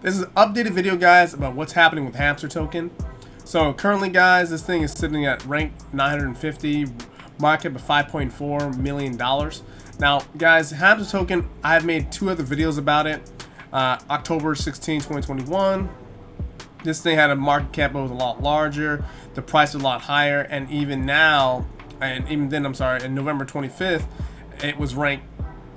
This is an updated video, guys, about what's happening with Hamster token. So currently, guys, this thing is sitting at rank 950, market of $5.4 million. Now, guys, Hamster token, I have made 2 other videos about it. October 16, 2021. This thing had a market cap that was a lot larger, the price was a lot higher, and even now, and even then, I'm sorry, in November 25th, it was ranked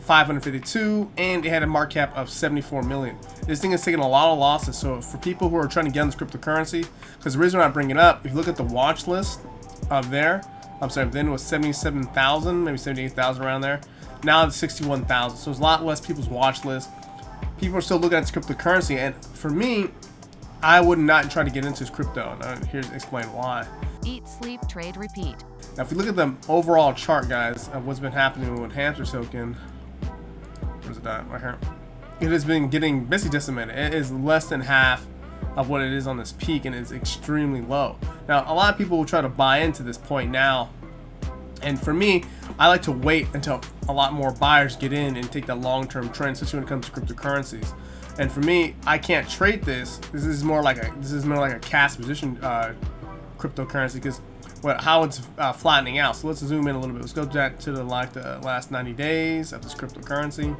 552, and it had a market cap of 74 million. This thing is taking a lot of losses. So for people who are trying to get on this cryptocurrency, because the reason I bring it up, if you look at the watch list of there, I'm sorry, then it was 77,000, maybe 78,000 around there. Now it's 61,000. So there's a lot less people's watch list. People are still looking at this cryptocurrency, and for me, I would not try to get into this crypto. And here's explain why. Eat, sleep, trade, repeat. Now, if you look at the overall chart, guys, of what's been happening with Hamster token, where's it at? Right here. It has been getting basically decimated. It is less than half of what it is on this peak, and it's extremely low. Now, a lot of people will try to buy into this point now, and for me, I like to wait until a lot more buyers get in and take that long-term trend, especially when it comes to cryptocurrencies. And for me, I can't trade this. This is more like a cash position cryptocurrency, because how it's flattening out. So let's zoom in a little bit. Let's go back to the last 90 days of this cryptocurrency.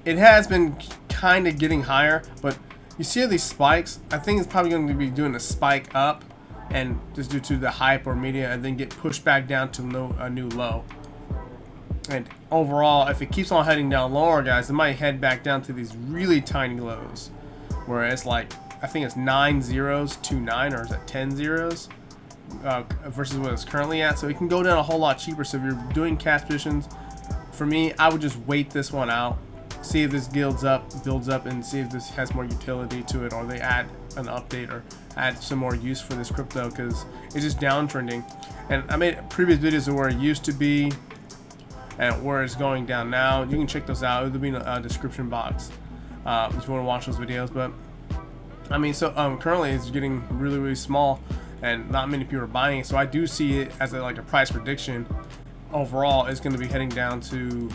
It has been kind of getting higher, but you see these spikes. I think it's probably going to be doing a spike up, and just due to the hype or media, and then get pushed back down to a new low. And overall, if it keeps on heading down lower, guys, it might head back down to these really tiny lows, where it's like, I think it's 9 zeros, 29, or is it 10 zeros versus what it's currently at. So it can go down a whole lot cheaper. So if you're doing cash positions, for me, I would just wait this one out, see if this builds up, and see if this has more utility to it, or they add an update or add some more use for this crypto, because it's just downtrending. And I made previous videos of where it used to be and where it's going down now. You can check those out. It'll be in a description box if you want to watch those videos. But I mean, so currently it's getting really small, and not many people are buying it. So I do see it as like a price prediction. Overall, it's going to be heading down to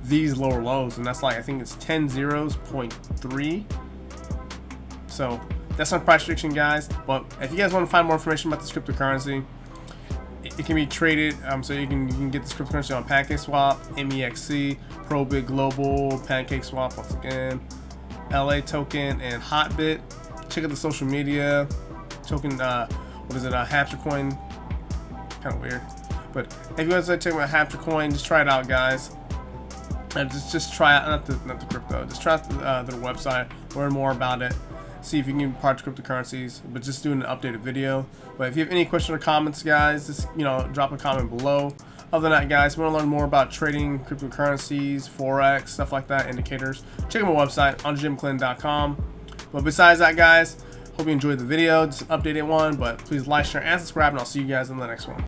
these lower lows, and that's like, I think it's 10 zeros, 0.3. So that's my price prediction, guys. But if you guys want to find more information about this cryptocurrency, it can be traded, so you can get this cryptocurrency on pancakeswap, MEXC, Probit Global, pancakeswap once again, LA token, and Hotbit. Check out the social media token. What is it? Hamster coin. Kind of weird, but if you guys like to check out Hamster coin, just try it out, guys. And just try out not the crypto. Just try out their website, learn more about it. See if you can get part of cryptocurrencies, but just doing an updated video. But if you have any questions or comments, guys, just drop a comment below. Other than that, guys, if you want to learn more about trading cryptocurrencies, forex, stuff like that, indicators, check out my website on jimclin.com. But besides that, guys, hope you enjoyed the video. Just an updated one, but please like, share, and subscribe, and I'll see you guys in the next one.